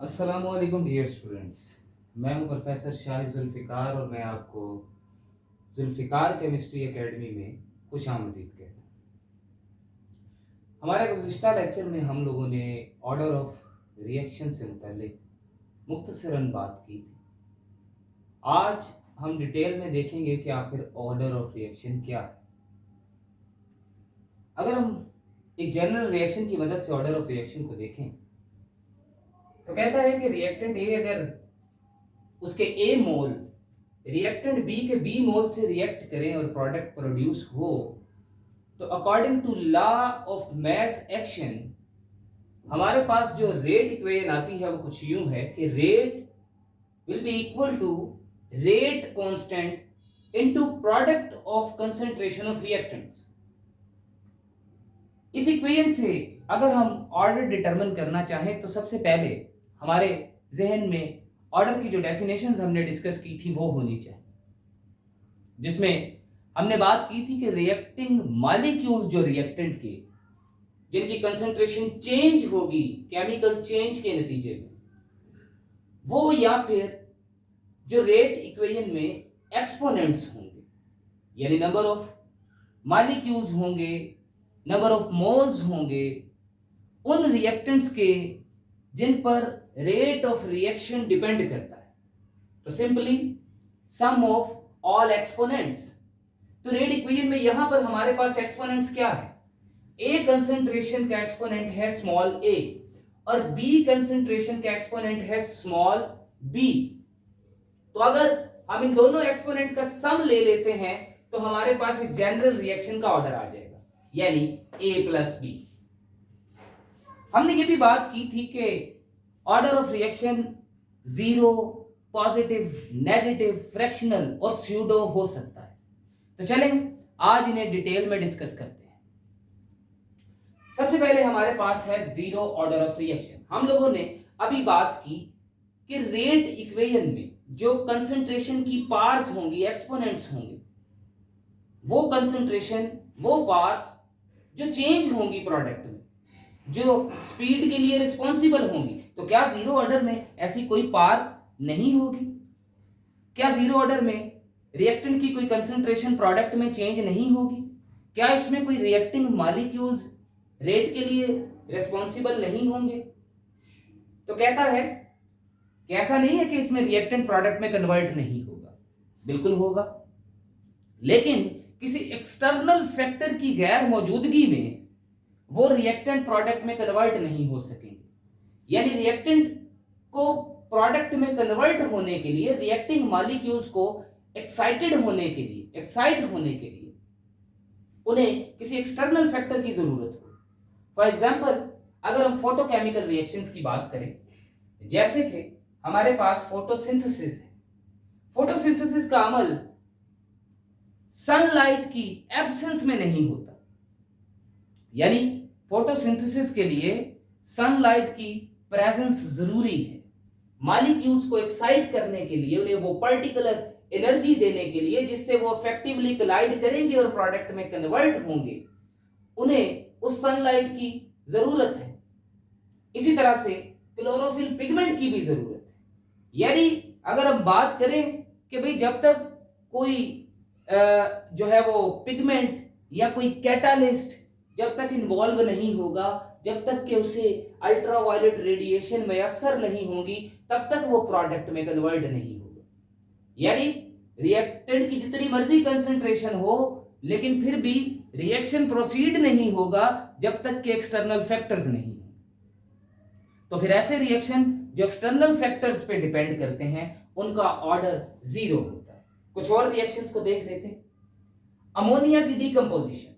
अस्सलामुअलैकुम dear students. मैं हूं प्रोफेसर शाहिद जुल्फ़िकार और मैं आपको जुल्फ़िकार केमिस्ट्री एकेडमी में खुशामदीद कहता हूं। हमारे गुज़िश्ता लेक्चर में हम लोगों ने ऑर्डर ऑफ रिएक्शन से मुतल्लिक मुख्तसरन बात की थी। आज हम डिटेल में देखेंगे कि आखिर ऑर्डर ऑफ रिएक्शन क्या है। अगर हम एक जनरल रिएक्शन की मदद से ऑर्डर ऑफ रिएक्शन को देखें तो कहता है कि रिएक्टेंट ए अगर उसके ए मोल रिएक्टेंट बी के बी मोल से रिएक्ट करें और प्रोडक्ट प्रोड्यूस हो तो according to law of mass action हमारे पास जो रेट इक्वेशन आती है वो कुछ यूं है कि rate will be equal to rate constant into product of concentration of reactants. इस इक्वेशन से अगर हम ऑर्डर डिटरमिन करना चाहें तो सबसे पहले हमारे जहन में ऑर्डर की जो डेफिनेशंस हमने डिस्कस की थी वो होनी चाहिए, जिसमें हमने बात की थी कि रिएक्टिंग मॉलिक्यूल्स जो रिएक्टेंट के जिनकी कंसंट्रेशन चेंज होगी केमिकल चेंज के नतीजे में, वो या फिर जो रेट इक्वेशन में एक्सपोनेंट्स होंगे यानी नंबर ऑफ मॉलिक्यूल्स होंगे, नंबर ऑफ मोल्स होंगे उन रिएक्टेंट्स के जिन पर रेट ऑफ रिएक्शन डिपेंड करता है, तो simply some of all exponents. तो रेट इक्वेशन में यहां पर हमारे पास एक्सपोनेंट्स क्या है? ए कंसंट्रेशन का एक्सपोनेंट है स्मॉल ए और बी कंसंट्रेशन का एक्सपोनेंट है स्मॉल बी। तो अगर हम इन दोनों एक्सपोनेंट का सम ले लेते हैं तो हमारे पास इस जनरल रिएक्शन का ऑर्डर आ जाएगा यानी ए प्लस बी। हमने ये भी बात की थी कि order of reaction zero, positive, negative, fractional और स्यूडो हो सकता है। तो चलें आज इन्हें डिटेल में डिस्कस करते हैं। सबसे पहले हमारे पास है जीरो ऑर्डर ऑफ रिएक्शन। हम लोगों ने अभी बात की कि रेट इक्वेशन में जो कंसंट्रेशन की पार्ट्स होंगी, एक्सपोनेंट्स होंगे, वो कंसंट्रेशन, वो पार्ट्स जो चेंज होंगी प्रोडक्ट में, जो स्पीड के लिए रिस्पॉन्सिबल होंगी, तो क्या जीरो ऑर्डर में ऐसी कोई पार नहीं होगी? क्या जीरो ऑर्डर में रिएक्टेंट की कोई कंसंट्रेशन प्रोडक्ट में चेंज नहीं होगी? क्या इसमें कोई रिएक्टिंग मॉलिक्यूल्स रेट के लिए रिस्पॉन्सिबल नहीं होंगे? तो कहता है कि ऐसा नहीं है कि इसमें रिएक्टेंट प्रोडक्ट में कन्वर्ट नहीं होगा, बिल्कुल होगा, लेकिन किसी एक्सटर्नल फैक्टर की गैर मौजूदगी में वो रिएक्टेंट प्रोडक्ट में कन्वर्ट नहीं हो सकेंगे। यानी रिएक्टेंट को प्रोडक्ट में कन्वर्ट होने के लिए, रिएक्टिंग मॉलिक्यूल्स को एक्साइट होने के लिए उन्हें किसी एक्सटर्नल फैक्टर की जरूरत हो। फॉर एग्जांपल अगर हम फोटोकेमिकल रिएक्शंस की बात करें, जैसे कि हमारे पास फोटोसिंथेसिस है। फोटोसिंथेसिस का अमल सनलाइट की एब्सेंस में नहीं होता, यानी फोटोसिंथेसिस के लिए सनलाइट की प्रेजेंस जरूरी है। मॉलिक्यूल्स को एक्साइट करने के लिए, उन्हें वो पर्टिकुलर एनर्जी देने के लिए जिससे वो इफेक्टिवली कोलाइड करेंगे और प्रोडक्ट में कन्वर्ट होंगे, उन्हें उस सनलाइट की जरूरत है। इसी तरह से क्लोरोफिल पिगमेंट की भी जरूरत है। यानी अगर हम बात करें कि भाई जब तक कोई जो है वो पिगमेंट या कोई कैटालिस्ट जब तक इन्वॉल्व नहीं होगा, जब तक कि उसे अल्ट्रावायलेट रेडिएशन मयसर नहीं होगी, तब तक वो प्रोडक्ट में कन्वर्ट नहीं होगा। यानी रिएक्टेंट की जितनी मर्जी कंसंट्रेशन हो, लेकिन फिर भी रिएक्शन प्रोसीड नहीं होगा जब तक कि एक्सटर्नल फैक्टर्स नहीं हो। तो फिर ऐसे रिएक्शन जो एक्सटर्नल फैक्टर्स पे डिपेंड करते हैं उनका ऑर्डर जीरो होता है। कुछ और रिएक्शंस को देख लेते हैं। अमोनिया की डीकंपोजिशन,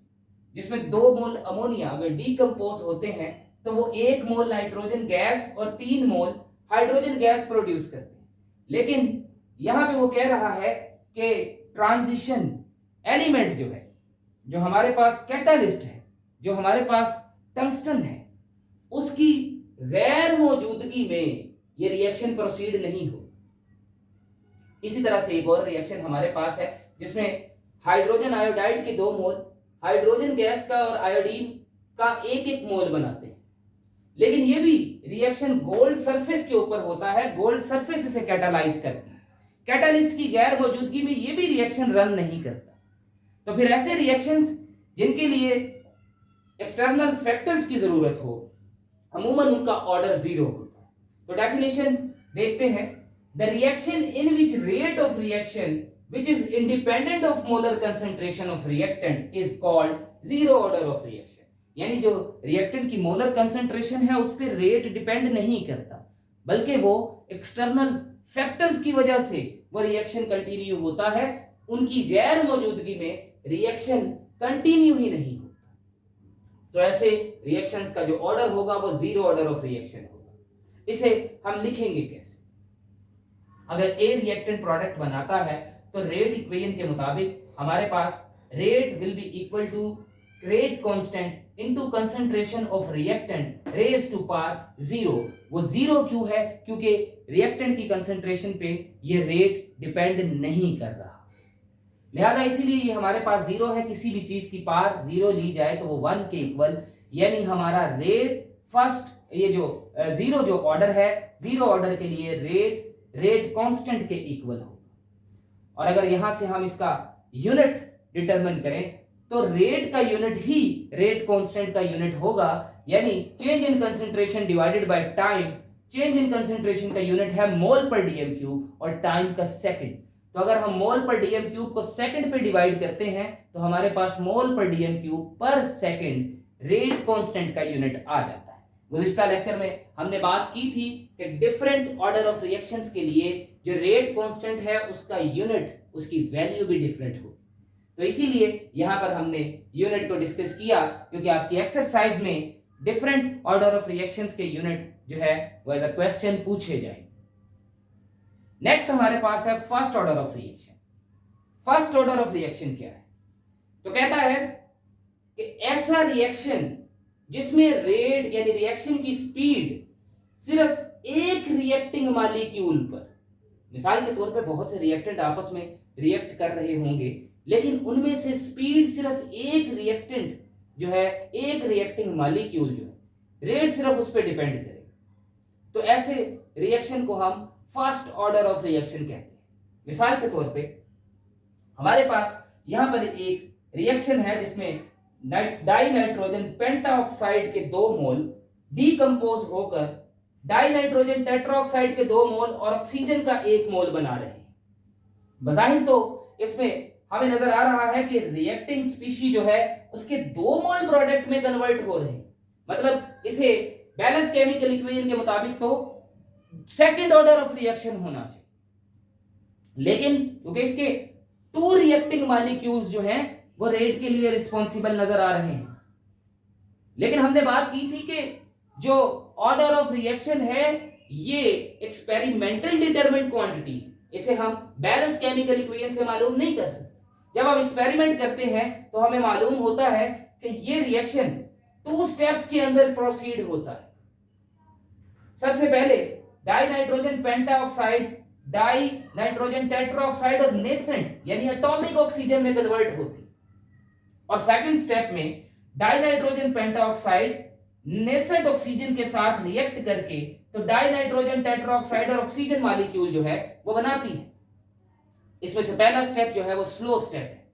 जिसमें 2 मोल अमोनिया अगर डीकंपोज होते हैं तो वो 1 मोल नाइट्रोजन गैस और 3 मोल हाइड्रोजन गैस प्रोड्यूस करते हैं। लेकिन यहां पे वो कह रहा है कि ट्रांजिशन एलिमेंट जो है, जो हमारे पास कैटालिस्ट है, जो हमारे पास टंगस्टन है, उसकी गैर मौजूदगी में ये रिएक्शन प्रोसीड नहीं हो। इसी तरह से एक और रिएक्शन हमारे पास है जिसमें हाइड्रोजन आयोडाइड के 2 मोल हाइड्रोजन गैस का और आयोडीन का 1-1 मोल बनाते हैं, लेकिन ये भी रिएक्शन गोल्ड सरफेस के ऊपर होता है, गोल्ड सरफेस इसे कैटालाइज करती है। कैटालिस्ट की गैर मौजूदगी में ये भी रिएक्शन रन नहीं करता। तो फिर ऐसे रिएक्शंस जिनके लिए एक्सटर्नल फैक्टर्स की जरूरत हो, अमूमन उनका ऑर्डर 0 होता है। तो डेफिनेशन देखते हैं, the reaction in which rate of reaction which is independent of molar concentration of reactant is called zero order of reaction। यानी जो रिएक्टेंट की मोलर कंसंट्रेशन है उस पर रेट डिपेंड नहीं करता, बल्कि वो एक्सटर्नल फैक्टर्स की वजह से वो रिएक्शन कंटिन्यू होता है, उनकी गैर मौजूदगी में रिएक्शन कंटिन्यू ही नहीं होता। तो ऐसे रिएक्शंस का जो ऑर्डर होगा वो 0 ऑर्डर ऑफ रिएक्शन होगा। इसे हम लिखेंगे कैसे? अगर ए रिएक्टेंट प्रोडक्ट बनाता है तो रेट इक्वेशन के मुताबिक हमारे पास rate will be equal to rate constant into concentration of reactant raise to power 0। वो 0 क्यों है? क्योंकि रिएक्टेंट की कंसंट्रेशन पे ये रेट डिपेंड नहीं कर रहा, लिहाजा इसीलिए ये हमारे पास 0 है। किसी भी चीज की पावर 0 ली जाए तो वो 1 के इक्वल, यानी हमारा रेट फर्स्ट ये जो 0 जो ऑर्डर है, 0 ऑर्डर के लिए रेट कांस्टेंट के इक्वल होगा। और अगर यहां से हम इसका यूनिट डिटरमिन करें तो रेट का यूनिट ही रेट कांस्टेंट का यूनिट होगा, यानी change in concentration divided by time. Change in concentration का यूनिट है मोल पर डीएम क्यूब और टाइम का सेकंड। तो अगर हम मोल पर डीएम क्यूब को सेकंड पे डिवाइड करते हैं तो हमारे पास मोल पर डीएम क्यूब पर सेकंड रेट कांस्टेंट का यूनिट आ जाता है। गुज़िश्ता लेक्चर में हमने बात की थी कि डिफरेंट ऑर्डर ऑफ रिएक्शंस के लिए जो रेट कांस्टेंट है उसका यूनिट, उसकी वैल्यू भी डिफरेंट हो। तो इसीलिए यहां पर हमने यूनिट को डिस्कस किया, क्योंकि आपकी एक्सरसाइज में डिफरेंट ऑर्डर ऑफ रिएक्शंस के यूनिट जो है वो एज अ क्वेश्चन पूछे जाएंगे। नेक्स्ट हमारे पास है first order of reaction. First order of reaction क्या है? तो कहता है कि ऐसा रिएक्शन जिसमें रेट यानी रिएक्शन की स्पीड सिर्फ एक रिएक्टिंग मॉलिक्यूल पर, मिसाल के तौर पे बहुत से रिएक्टेंट आपस में रिएक्ट कर रहे होंगे, लेकिन उनमें से स्पीड सिर्फ एक रिएक्टेंट जो है, एक रिएक्टिंग मॉलिक्यूल जो है, रेट सिर्फ उस पर डिपेंड करेगा। तो ऐसे रिएक्शन को हम फर्स्ट ऑर्डर ऑफ रिएक्शन कहते हैं। मिसाल के तौर पे हमारे पास यहां पर एक रिएक्शन है जिसमें डाई नाइट्रोजन पेंटाऑक्साइड के 2 मोल डीकंपोज होकर डाई नाइट्रोजन टेट्राऑक्साइड के 2 मोल और ऑक्सीजन का 1 मोल बना रहे हैं। बजाहिर तो इसमें हमें नजर आ रहा है कि रिएक्टिंग स्पीशी जो है उसके 2 मोल प्रोडक्ट में कन्वर्ट हो रहे हैं, मतलब इसे बैलेंस केमिकल इक्वेशन के मुताबिक तो सेकंड ऑर्डर ऑफ रिएक्शन होना चाहिए, लेकिन क्योंकि इसके 2 रिएक्टिंग मॉलिक्यूल्स जो हैं वो रेट के लिए रिस्पॉन्सिबल नजर आ रहे हैं। लेकिन हमने बात की थी कि जो ऑर्डर ऑफ रिएक्शन है ये एक्सपेरिमेंटल डिटरमिन्ड क्वांटिटी, इसे हम बैलेंस केमिकल इक्वेशन से मालूम नहीं कर सकते। जब हम एक्सपेरिमेंट करते हैं तो हमें मालूम होता है कि ये रिएक्शन 2 स्टेप्स के अंदर प्रोसीड होता है। सबसे पहले die nitrogen pentoxide die nitrogen tetroxide और नेसेंट यानी एटॉमिक ऑक्सीजन में कन्वर्ट होती, और सेकंड स्टेप में die nitrogen pentoxide nascent oxygen के साथ रिएक्ट करके तो डाई नाइट्रोजन टेट्राऑक्साइड और ऑक्सीजन मॉलिक्यूल जो है वो बनाती है। इसमें से पहला स्टेप जो है वो स्लो स्टेप है।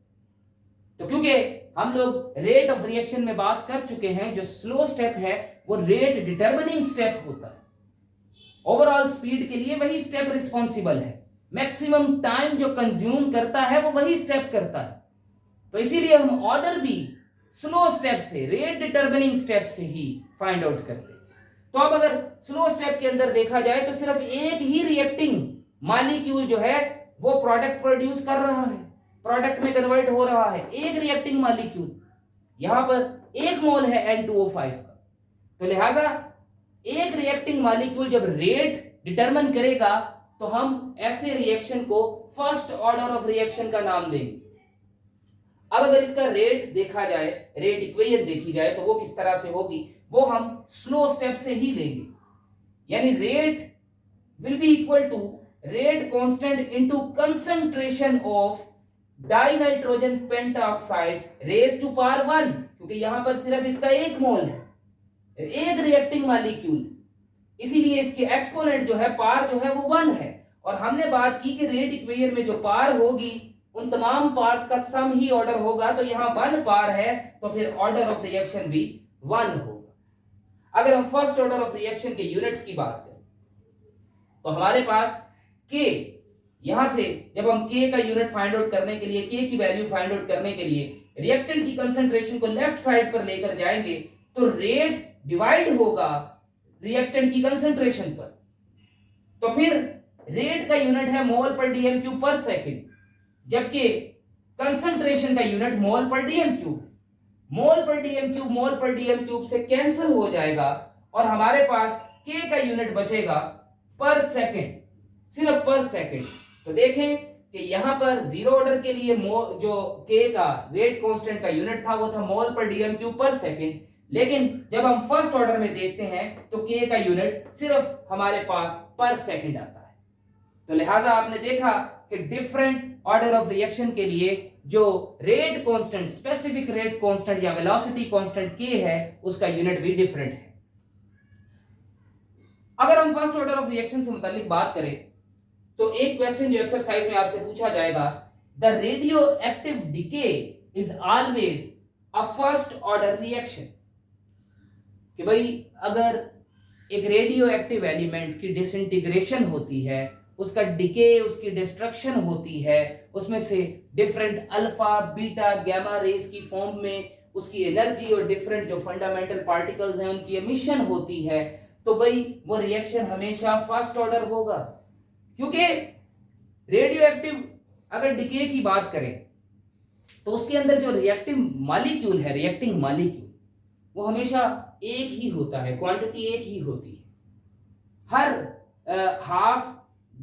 तो क्योंकि हम लोग रेट ऑफ रिएक्शन में बात कर चुके हैं, जो स्लो स्टेप है वो रेट डिटरमिनिंग स्टेप होता है। ओवरऑल स्पीड के लिए वही स्टेप रिस्पॉन्सिबल है, मैक्सिमम टाइम जो कंज्यूम करता है वो वही स्टेप करता है। तो इसीलिए हम ऑर्डर भी स्लो स्टेप से, रेट डिटरमिनिंग स्टेप से ही फाइंड आउट करते हैं। तो अब अगर स्लो स्टेप के अंदर देखा जाए तो सिर्फ एक ही रिएक्टिंग मॉलिक्यूल जो है वो प्रोडक्ट प्रोड्यूस कर रहा है, प्रोडक्ट में कन्वर्ट हो रहा है, एक रिएक्टिंग मॉलिक्यूल। यहां पर 1 मोल है N2O5 का, तो लिहाजा एक रिएक्टिंग मॉलिक्यूल जब रेट डिटरमिन करेगा तो हम ऐसे रिएक्शन को फर्स्ट ऑर्डर ऑफ रिएक्शन का नाम देंगे। अब अगर इसका रेट देखा जाए, रेट इक्वेशन देखी जाए तो वो किस तरह से होगी, वो हम स्लो स्टेप से ही लेंगे, यानी rate will be equal to rate constant into concentration of dinitrogen pentoxide raise to power 1, क्योंकि यहां पर सिर्फ इसका 1 मोल है। एक रिएक्टिंग मॉलिक्यूल, इसीलिए इसके एक्सपोनेंट जो है, पार जो है वो 1 है। और हमने बात की कि रेट इक्वेशन में जो पार होगी उन तमाम पार्ट्स का सम ही ऑर्डर होगा, तो यहां 1 पार है तो फिर ऑर्डर ऑफ रिएक्शन भी 1 होगा। अगर हम फर्स्ट ऑर्डर ऑफ रिएक्शन के यूनिट्स की बात करें तो हमारे पास K, यहां से जब हम K का यूनिट फाइंड आउट करने के लिए, K की वैल्यू फाइंड आउट करने के लिए रिएक्टेंट की कंसंट्रेशन को लेफ्ट साइड पर लेकर जाएंगे तो रेट डिवाइड होगा रिएक्टेंट की कंसंट्रेशन पर, तो फिर रेट का यूनिट है मोल पर डीएम क्यूब पर सेकंड, जबकि कंसंट्रेशन का यूनिट मोल पर डीएम क्यूब। मोल पर डीएम क्यूब से कैंसिल हो जाएगा और हमारे पास K का यूनिट बचेगा पर सेकंड, सिर्फ पर सेकंड। तो देखें कि यहां पर जीरो ऑर्डर के लिए जो K का रेट कांस्टेंट का यूनिट था वो था मोल पर डीएम क्यूब पर सेकंड, लेकिन जब हम फर्स्ट ऑर्डर में देखते हैं तो K का यूनिट सिर्फ हमारे पास पर सेकंड आता है। तो लिहाजा आपने देखा कि डिफरेंट ऑर्डर ऑफ रिएक्शन के लिए जो rate constant, specific rate constant या वेलोसिटी कांस्टेंट K है, उसका यूनिट भी डिफरेंट है। अगर हम फर्स्ट ऑर्डर ऑफ रिएक्शन से मुतालिक बात करें तो एक क्वेश्चन जो एक्सरसाइज में आपसे पूछा जाएगा, the radio active decay is always a first order reaction, कि भाई अगर एक रेडियो एक्टिव एलिमेंट की डिसइंटीग्रेशन होती है, उसका डिके, उसकी डिस्ट्रक्शन होती है, उसमें से different alpha beta gamma rays की फॉर्म में उसकी एनर्जी और डिफरेंट जो फंडामेंटल पार्टिकल्स हैं उनकी एमिशन होती है, तो भाई वो रिएक्शन हमेशा फर्स्ट ऑर्डर होगा। क्योंकि रेडियो एक्टिव अगर डिके की बात करें तो उसके अंदर जो रिएक्टिव मॉलिक्यूल है, रिएक्टिंग मॉलिक्यूल, वो हमेशा एक ही होता है, क्वांटिटी एक ही होती है। हर हाफ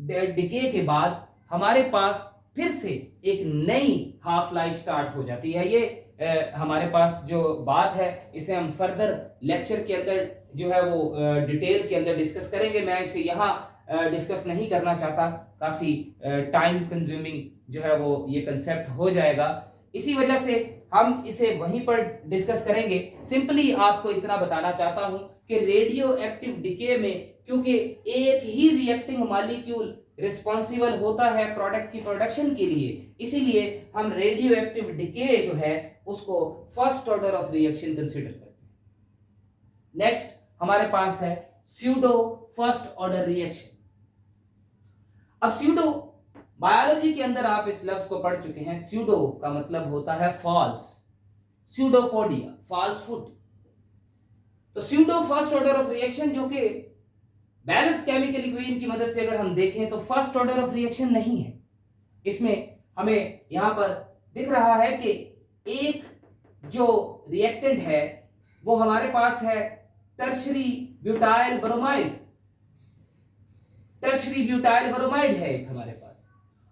डिके के बाद हमारे पास फिर से एक नई हाफ लाइफ स्टार्ट हो जाती है। ये हमारे पास जो बात है इसे हम फर्दर लेक्चर के अंदर जो है वो डिटेल के अंदर डिस्कस करेंगे। मैं इसे यहाँ डिस्कस नहीं करना चाहता, काफी टाइम कंज्यूमिंग जो है वो ये कंसेप्ट हो जाएगा, इसी वजह से हम इसे वहीं पर डिस्कस करेंगे। सिंपली आपको इतना बताना चाहता हूं कि रेडियो एक्टिव डिके में क्योंकि एक ही रिएक्टिंग मॉलिक्यूल रिस्पॉन्सिबल होता है प्रोडक्ट की प्रोडक्शन के लिए, इसीलिए हम रेडियो एक्टिव डिके जो है उसको first order of reaction consider करते हैं। नेक्स्ट हमारे पास है स्यूडो फर्स्ट ऑर्डर रिएक्शन। अब स्यूडो, बायोलॉजी के अंदर आप इस लफ्ज को पढ़ चुके हैं, स्यूडो का मतलब होता है फॉल्स, स्यूडोपोडिया, फॉल्स फुट। तो pseudo first order of reaction जो कि बैलेंस केमिकल इक्वेशन की मदद से अगर हम देखें तो फर्स्ट ऑर्डर ऑफ रिएक्शन नहीं है। इसमें हमें यहां पर दिख रहा है कि एक जो रिएक्टेंट है वो हमारे पास है tertiary butyl bromide, tertiary butyl bromide है एक हमारे पास,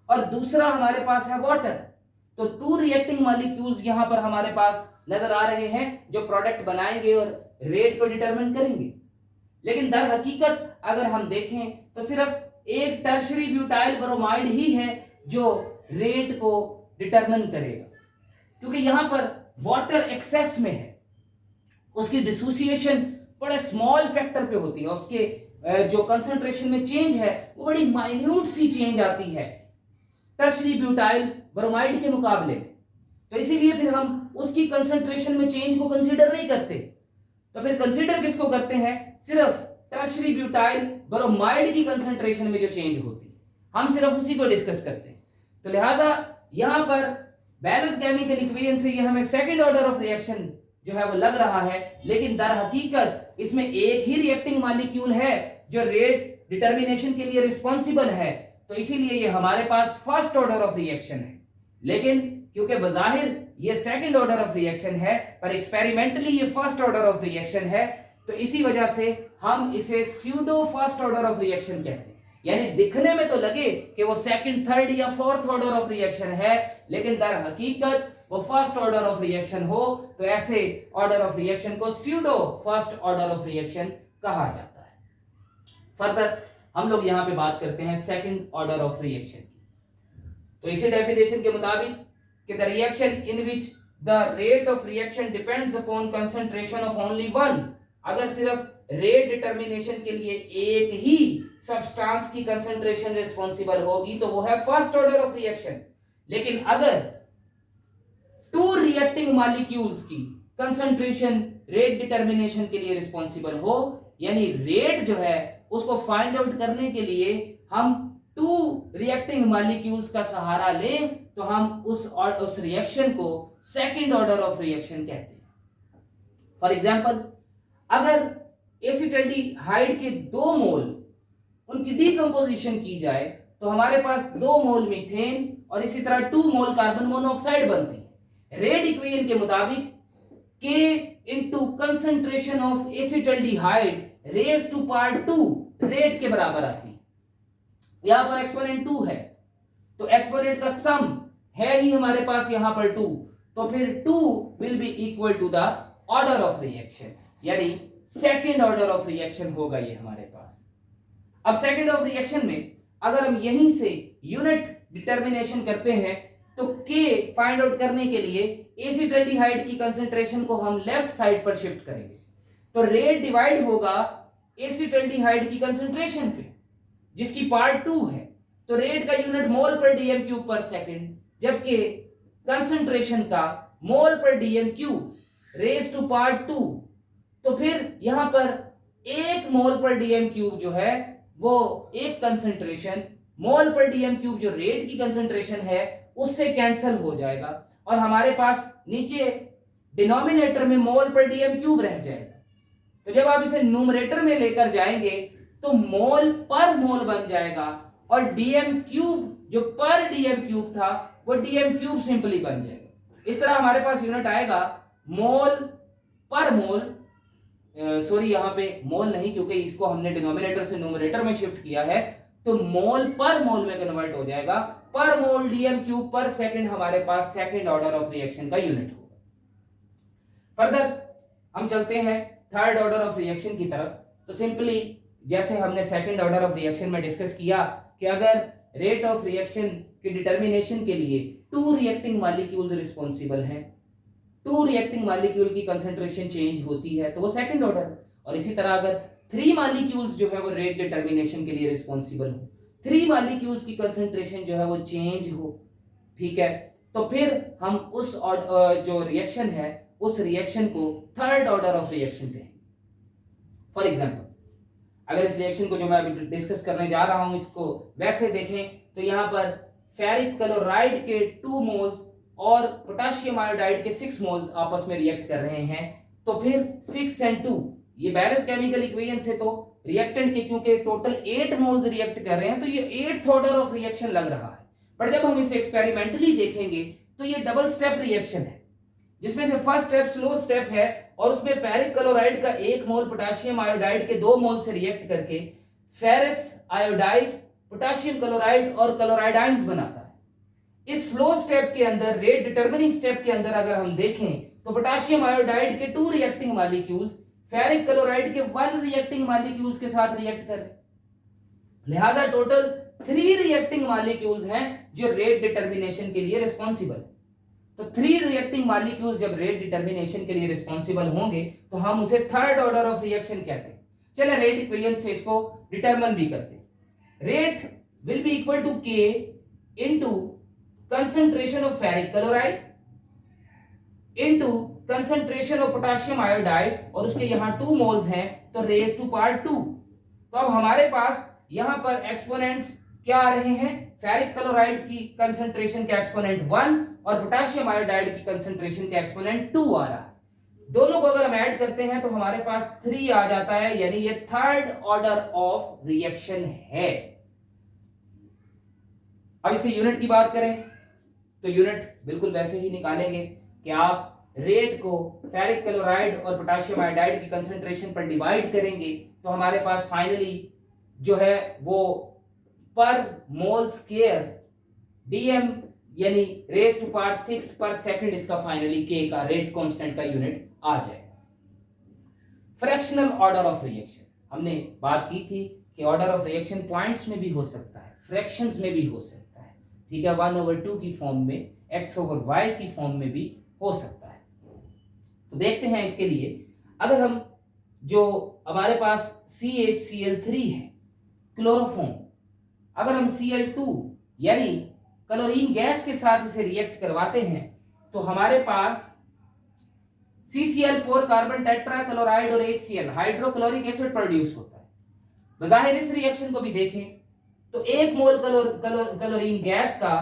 और दूसरा हमारे पास है वाटर। तो टू रिएक्टिंग मॉलिक्यूल्स यहां पर हमारे पास नजर आ रहे हैं जो प्रोडक्ट बनाएंगे और रेट को डिटरमिन करेंगे। लेकिन दर हकीकत अगर हम देखें तो सिर्फ एक टर्शरी ब्यूटाइल ब्रोमाइड ही है जो रेट को डिटरमिन करेगा, क्योंकि यहां पर वाटर एक्सेस में है, उसकी डिसोसिएशन बड़े स्मॉल फैक्टर पे होती है, उसके जो कंसंट्रेशन में चेंज है वो बड़ी माइन्यूट सी चेंज आती है टर्शरी ब्यूटाइल ब्रोमाइड के मुकाबले। तो इसीलिए फिर हम उसकी कंसंट्रेशन में चेंज को कंसीडर नहीं करते। तो फिर कंसीडर किसको करते हैं? सिर्फ टर्शरी ब्यूटाइल ब्रोमाइड की कंसंट्रेशन में जो चेंज होती है, हम सिर्फ उसी को डिस्कस करते हैं। तो लिहाजा यहां पर बैलेंस केमिकल इक्वेशन से ये हमें सेकंड ऑर्डर ऑफ रिएक्शन जो है वो लग रहा है, लेकिन दर हकीकत इसमें एक ही रिएक्टिंग मॉलिक्यूल है जो रेट डिटर्मिनेशन के लिए रिस्पॉन्सिबल है, तो इसीलिए ये हमारे पास फर्स्ट ऑर्डर ऑफ रिएक्शन है। लेकिन क्योंकि बजाहिर ये सेकंड ऑर्डर ऑफ रिएक्शन है पर एक्सपेरिमेंटली ये फर्स्ट ऑर्डर ऑफ रिएक्शन है, तो इसी वजह से हम इसे pseudo first order of reaction कहते हैं। यानी दिखने में तो लगे कि वो सेकंड, थर्ड या फोर्थ ऑर्डर ऑफ रिएक्शन है, लेकिन दर हकीकत वो फर्स्ट ऑर्डर ऑफ रिएक्शन हो तो ऐसे ऑर्डर ऑफ रिएक्शन को pseudo first order of reaction कहा जाता है। फर्दर हम लोग यहां पे बात करते हैं सेकंड ऑर्डर ऑफ रिएक्शन की। तो इसी डेफिनेशन के मुताबिक कि the reaction in which the rate of reaction depends upon concentration of only one अगर सिर्फ रेट डिटर्मिनेशन के लिए एक ही सब्सटेंस की कंसंट्रेशन रिस्पॉन्सिबल होगी तो वो है फर्स्ट ऑर्डर ऑफ रिएक्शन। लेकिन अगर टू रिएक्टिंग मॉलिक्यूल्स की कंसंट्रेशन रेट डिटर्मिनेशन के लिए रिस्पॉन्सिबल हो, यानी रेट जो है उसको फाइंड आउट करने के लिए हम टू रिएक्टिंग मॉलिक्यूल्स का सहारा लें, तो हम उस रिएक्शन को सेकंड ऑर्डर ऑफ रिएक्शन कहते हैं। फॉर एग्जांपल, अगर एसिटल्डिहाइड के 2 मोल उनकी डीकंपोजिशन की जाए तो हमारे पास 2 मोल मीथेन और इसी तरह 2 मोल कार्बन मोनोऑक्साइड बनते हैं। रेट इक्वेशन के मुताबिक K into concentration of acetaldehyde raise to power 2 rate के बराबर आती है। यहां पर एक्सपोनेंट 2 है तो एक्सपोनेंट का सम है ही हमारे पास यहां पर 2, तो फिर 2 will be equal to the order of reaction, यानी सेकेंड ऑर्डर ऑफ रिएक्शन होगा ये हमारे पास। अब सेकेंड ऑफ रिएक्शन में अगर हम यहीं से यूनिट डिटर्मिनेशन करते हैं तो K फाइंड आउट करने के लिए एसिटल्डिहाइड की कंसंट्रेशन को हम लेफ्ट साइड पर शिफ्ट करेंगे, तो रेट डिवाइड होगा एसिटल्डिहाइड की कंसंट्रेशन पे जिसकी पार्ट 2 है, तो रेट का यूनिट मोल पर डीएम क्यूब पर सेकेंड, जबकि कंसंट्रेशन का मोल पर DM cube raise to part 2, तो फिर यहां पर 1 मोल पर डीएम क्यूब जो है वो एक कंसंट्रेशन मोल पर डीएम क्यूब जो रेट की कंसंट्रेशन है उससे कैंसिल हो जाएगा और हमारे पास नीचे डिनोमिनेटर में मोल पर डीएम क्यूब रह जाएगा। तो जब आप इसे न्यूमरेटर में लेकर जाएंगे तो मोल पर मोल बन जाएगा और डीएम क्यूब जो पर डीएम क्यूब था वो डीएम क्यूब सिंपली बन जाएगा। इस तरह हमारे पास यूनिट आएगा मोल पर मोल, सॉरी यहां पे मोल नहीं क्योंकि इसको हमने डिनोमिनेटर से न्यूमरेटर में शिफ्ट किया है, तो मोल पर मोल में कन्वर्ट हो जाएगा। पर मोल डीएम क्यूब पर सेकंड हमारे पास सेकंड ऑर्डर ऑफ रिएक्शन का यूनिट होगा। फर्दर हम चलते हैं थर्ड ऑर्डर ऑफ रिएक्शन की तरफ। तो सिंपली जैसे हमने सेकंड ऑर्डर ऑफ रिएक्शन में डिस्कस किया कि अगर रेट ऑफ रिएक्शन के डिटर्मिनेशन के लिए 2 रिएक्टिंग मॉलिक्यूल्स रिस्पॉन्सिबल हैं, 2 रिएक्टिंग मॉलिक्यूल की कंसंट्रेशन चेंज होती है तो वो सेकंड ऑर्डर, और इसी तरह अगर 3 मॉलिक्यूल्स जो है वो रेट डिटर्मिनेशन के लिए रिस्पॉन्सिबल हो, 3 मॉलिक्यूल्स की कंसंट्रेशन जो है वो चेंज हो, ठीक है, तो फिर हम उस जो रिएक्शन है उस रिएक्शन को थर्ड ऑर्डर ऑफ रिएक्शन कहेंगे। फॉर एग्जांपल, अगर इस रिएक्शन को जो मैं अभी डिस्कस करने जा रहा हूं इसको वैसे देखें तो यहां पर फेरिक क्लोराइड के 2 मोल्स और पोटेशियम आयोडाइड के 6 मोल्स आपस में रिएक्ट कर रहे हैं, तो फिर 6 and 2 ये बैलेंस केमिकल इक्वेशन से तो रिएक्टेंट के क्योंकि टोटल 8 मोल्स रिएक्ट कर रहे हैं तो ये 8th ऑर्डर ऑफ रिएक्शन लग रहा है। पर जब हम इसे एक्सपेरिमेंटली देखेंगे तो ये डबल स्टेप रिएक्शन है जिसमें से फर्स्ट स्टेप स्लो स्टेप है और उसमें फेरिक क्लोराइड का 1 मोल पोटेशियम आयोडाइड के 2 मोल से रिएक्ट करके फेरस आयोडाइड पोटेशियम क्लोराइड और क्लोराइड आयंस बनाता है। इस स्लो स्टेप के अंदर रेट डिटर्मिनिंग स्टेप के अंदर अगर हम देखें तो पोटेशियम आयोडाइड के 2 रिएक्टिंग मॉलिक्यूल्स फेरिक क्लोराइड के 1 रिएक्टिंग मॉलिक्यूल्स के साथ रिएक्ट कर रहे हैं, लिहाजा टोटल 3 रिएक्टिंग मॉलिक्यूल्स हैं जो रेट डिटर्मिनेशन के लिए रिस्पॉन्सिबल। तो 3 रिएक्टिंग मॉलिक्यूल्स जब रेट डिटर्मिनेशन के लिए रिस्पॉन्सिबल होंगे तो हम उसे थर्ड ऑर्डर ऑफ रिएक्शन कहते हैं। चलिए रेट इक्वेशन से इसको डिटरमिन भी करते हैं। Rate will be equal to K into concentration of ferric chloride into concentration of potassium iodide और उसके यहां 2 मोल्स हैं तो रेज टू पावर 2। तो अब हमारे पास यहां पर एक्सपोनेंट्स क्या आ रहे हैं, फेरिक क्लोराइड की कंसंट्रेशन के एक्सपोनेंट 1 और पोटेशियम आयोडाइड की कंसंट्रेशन के एक्सपोनेंट 2 आ रहा है। दोनों को अगर हम ऐड करते हैं तो हमारे पास 3 आ जाता है, यानी ये थर्ड ऑर्डर ऑफ रिएक्शन है। अब इसके यूनिट की बात करें तो यूनिट बिल्कुल वैसे ही निकालेंगे कि आप रेट को फेरिक क्लोराइड और पोटेशियम आयोडाइड की कंसंट्रेशन पर डिवाइड करेंगे तो हमारे पास फाइनली जो है वो पर मोल स्क्वायर डीएम यानी रेज टू पावर 6 पर सेकंड इसका फाइनली के का रेट कांस्टेंट का यूनिट आ जाएगा। फ्रैक्शनल ऑर्डर ऑफ रिएक्शन हमने बात की थी कि ऑर्डर ऑफ रिएक्शन पॉइंट्स में भी हो सकता है, फ्रैक्शंस में भी हो सकता है, ठीक है, 1/2 की फॉर्म में, x/y की फॉर्म में भी हो सकता है। तो देखते हैं इसके लिए अगर हम जो हमारे पास CHCl3 है क्लोरोफॉर्म, अगर हम Cl2 यानी क्लोरीन गैस के साथ इसे रिएक्ट करवाते हैं तो हमारे पास CCl4 कार्बन टेट्रा क्लोराइड और HCl हाइड्रोक्लोरिक एसिड प्रोड्यूस होता है। बजाहिर इस रिएक्शन को भी देखें तो 1 मोल क्लोरीन गैस का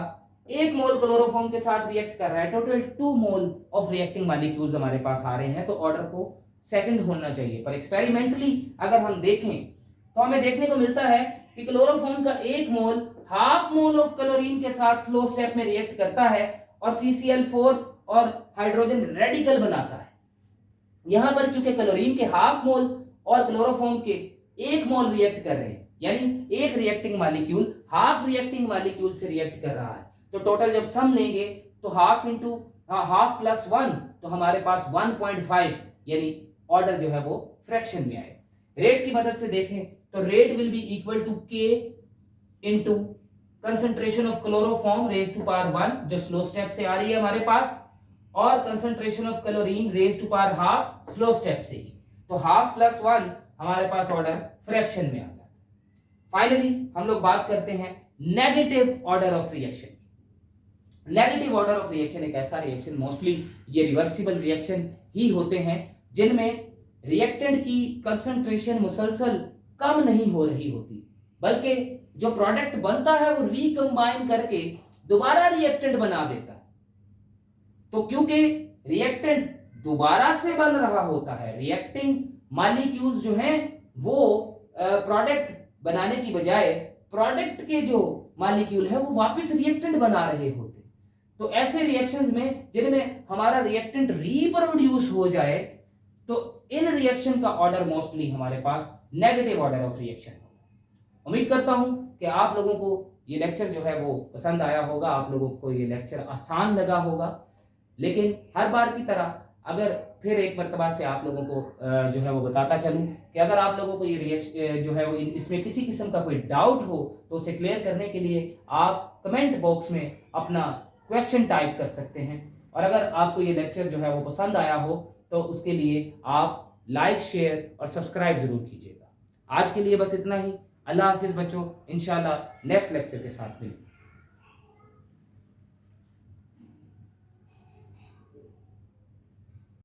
1 मोल क्लोरोफॉर्म के साथ रिएक्ट कर रहा है, total 2 mole of reacting molecules हमारे पास आ रहे हैं, तो ऑर्डर को सेकंड होना चाहिए। पर एक्सपेरिमेंटली अगर हम देखें तो हमें देखने को मिलता है कि क्लोरोफॉर्म का 1 मोल हाफ मोल ऑफ क्लोरीन के साथ स्लो स्टेप में रिएक्ट करता है और CCl4 और हाइड्रोजन रेडिकल बनाता है। यहां पर क्योंकि क्लोरीन के हाफ मोल और क्लोरोफॉर्म के 1 मोल रिएक्ट कर रहे हैं, यानी एक reacting molecule half reacting molecule से रिएक्ट कर रहा है, तो टोटल जब सम लेंगे तो हाफ इंटू हाफ प्लस 1 तो हमारे पास 1.5 यानी ऑर्डर जो है वो फ्रैक्शन में आए। रेट की मदद से देखें तो rate will be equal to K into concentration of chloroform raise to power 1 जो स्लो स्टेप से आ रही है हमारे पास, और concentration of chlorine raise to power half slow step से ही, तो हाफ प्लस 1 हमारे पास ऑर्डर फ्रैक्शन में आ जाता है। फाइनली हम लोग बात करते हैं negative order of reaction. Negative order of reaction एक ऐसा रिएक्शन, मोस्टली ये रिवर्सिबल रिएक्शन ही होते हैं जिनमें रिएक्टेंट की कंसंट्रेशन मुसलसल कम नहीं हो रही होती, बल्कि जो प्रोडक्ट बनता है वो रिकंबाइन करके दोबारा रिएक्टेंट बना देता है। तो क्योंकि रिएक्टेंट दोबारा से बन रहा होता है, रिएक्टिंग मॉलिक्यूल्स जो हैं वो प्रोडक्ट बनाने की बजाय प्रोडक्ट के जो मॉलिक्यूल है वो वापस रिएक्टेंट बना रहे होते, तो ऐसे रिएक्शंस में जिनमें हमारा रिएक्टेंट रिप्रोड्यूस हो जाए तो इन रिएक्शन का ऑर्डर मोस्टली हमारे पास नेगेटिव ऑर्डर ऑफ रिएक्शन होता है। उम्मीद करता हूं कि आप लोगों को ये लेक्चर जो है वो पसंद आया होगा, आप लोगों को ये लेक्चर आसान लगा होगा, लेकिन हर बार की तरह अगर फिर एक मरतबा से आप लोगों को जो है वो बताता चलूं कि अगर आप लोगों को ये रिएक्शन जो है वो इसमें किसी किस्म का कोई डाउट हो तो उसे क्लियर करने के लिए आप कमेंट बॉक्स में अपना क्वेश्चन टाइप कर सकते हैं, और अगर आपको ये लेक्चर जो है वो पसंद आया हो तो उसके लिए आप लाइक, शेयर और सब्सक्राइब जरूर कीजिएगा। आज के लिए बस इतना ही। अल्लाह हाफिज बच्चों, इंशाल्लाह नेक्स्ट लेक्चर के साथ मिलेंगे।